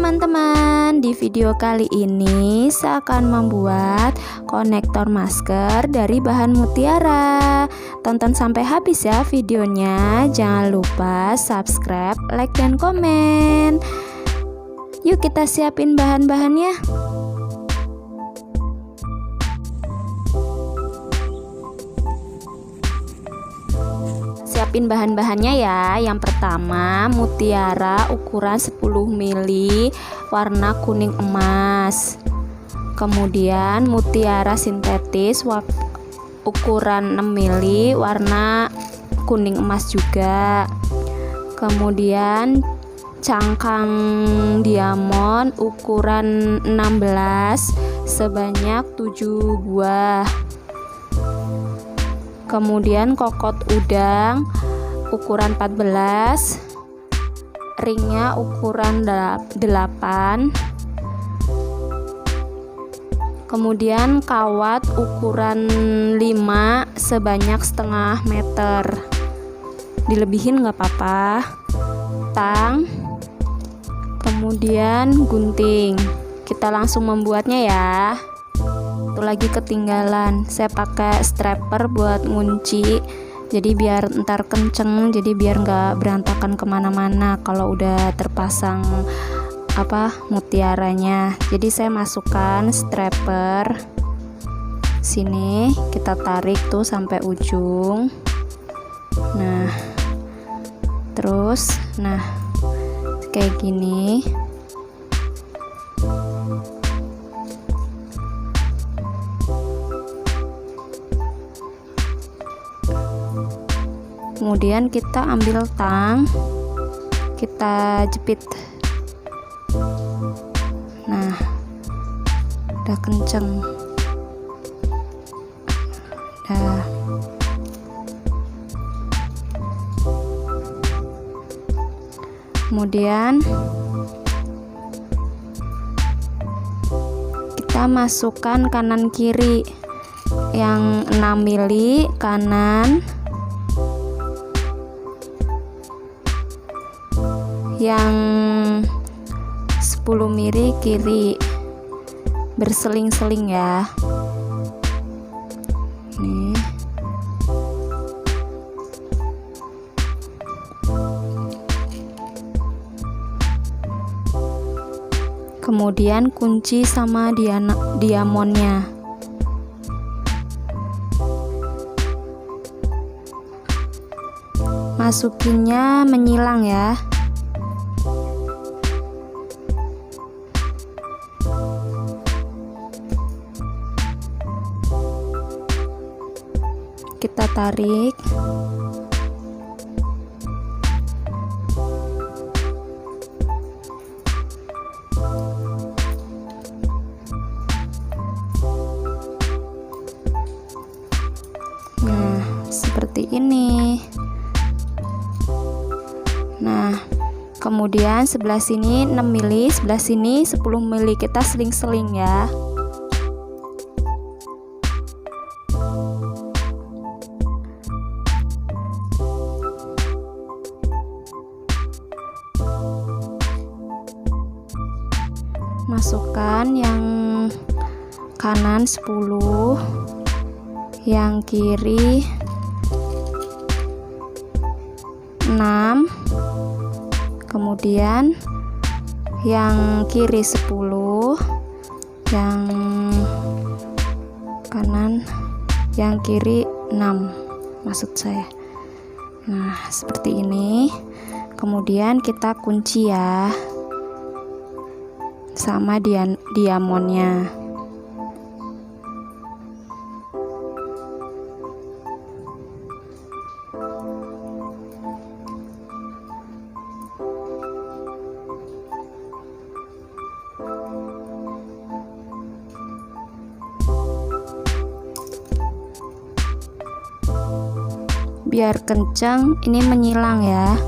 teman-teman, di video kali ini saya akan membuat konektor masker dari bahan mutiara. Tonton sampai habis ya videonya. Jangan lupa subscribe, like, dan komen. Yuk kita siapin bahan-bahannya. Siapin bahan-bahannya ya. Yang pertama, mutiara ukuran 10 ml warna kuning emas. Kemudian mutiara sintetis ukuran 6 ml warna kuning emas juga. Kemudian cangkang diamond ukuran 16 sebanyak 7 buah. Kemudian kokot udang ukuran 14, ringnya ukuran 8. Kemudian kawat ukuran 5 sebanyak setengah meter. Dilebihin nggak apa-apa. Tang. Kemudian gunting. Kita langsung membuatnya ya. Itu lagi ketinggalan, saya pakai strapper buat ngunci, jadi biar ntar kenceng, jadi biar nggak berantakan kemana-mana kalau udah terpasang mutiaranya. Jadi saya masukkan strapper sini, kita tarik tuh sampai ujung. Nah terus kayak gini. Kemudian kita ambil tang, kita jepit. Nah, udah kenceng. Udah. Kemudian kita masukkan kanan kiri. Yang 6 ml kanan, yang 10 ml kiri, berseling-seling ya. Nih. Kemudian kunci sama diamondnya. Masukinnya menyilang ya. Kita tarik. Nah, seperti ini. Nah, kemudian sebelah sini 6 ml, sebelah sini 10 ml, kita seling-seling ya. Masukkan yang kanan 10, yang kiri 6, kemudian yang kiri 10, yang kanan, yang kiri 6 maksud saya. Nah seperti ini. Kemudian kita kunci ya sama diamondnya. Biar kencang, ini menyilang ya.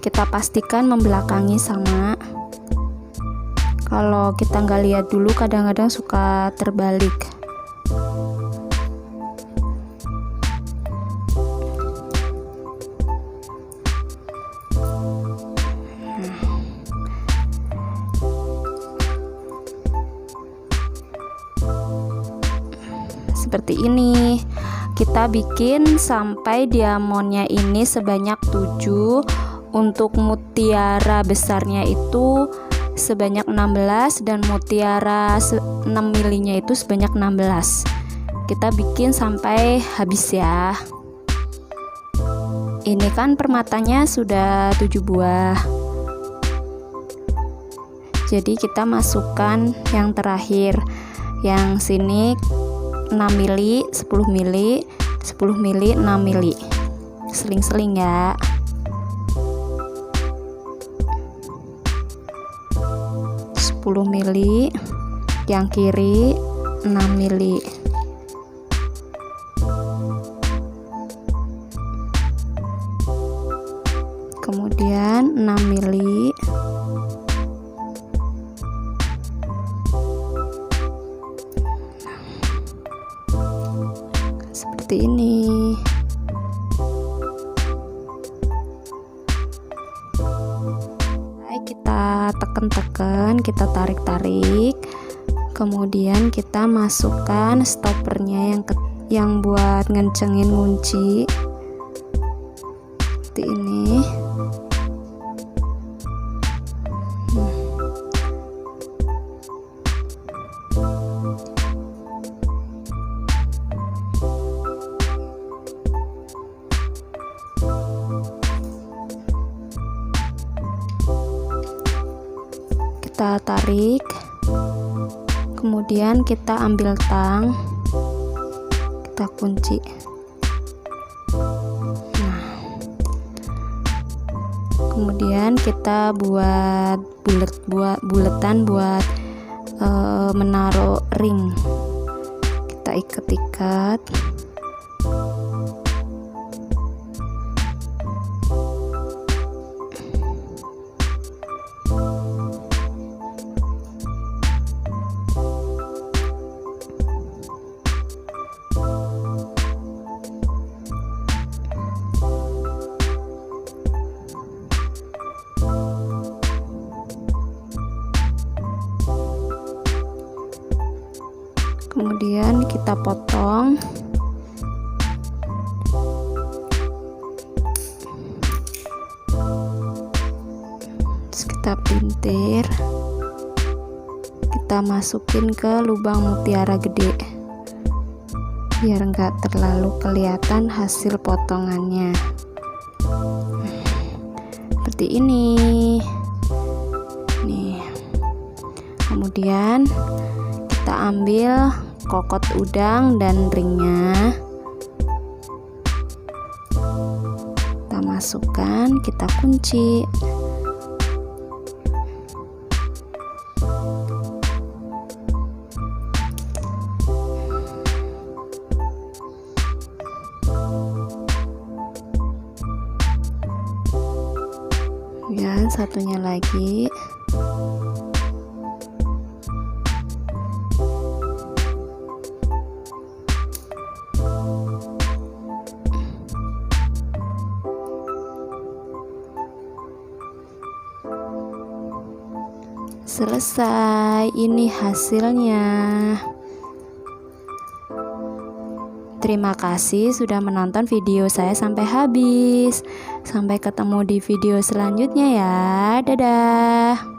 Kita pastikan membelakangi sama. Kalau kita nggak lihat dulu kadang-kadang suka terbalik. seperti ini. Kita bikin sampai diamondnya ini sebanyak 7. Untuk mutiara besarnya itu sebanyak 16 dan mutiara 6 milinya itu sebanyak 16. Kita bikin sampai habis ya. Ini kan permatanya sudah 7 buah. Jadi kita masukkan yang terakhir. Yang sini 6 mili, 10 mili, 10 mili, 6 mili. Seling-seling ya. Mili, yang kiri 6 mili. Kemudian 6 mili. Seperti ini. Kita tekan-tekan, kita tarik-tarik, kemudian kita masukkan stoppernya yang buat ngencengin kunci seperti ini. Kita tarik, kemudian kita ambil tang, kita kunci. Nah, kemudian kita buat buletan buat menaruh ring. Kita ikat-ikat. Kemudian kita potong. Terus kita pintir. Kita masukin ke lubang mutiara gede biar enggak terlalu kelihatan hasil potongannya. Seperti ini. Nih. Kemudian kita ambil kokot udang dan ringnya, kita masukkan, kita kunci. Ya, satunya lagi. Selesai, ini hasilnya. Terima kasih sudah menonton video saya sampai habis. Sampai ketemu di video selanjutnya ya. Dadah.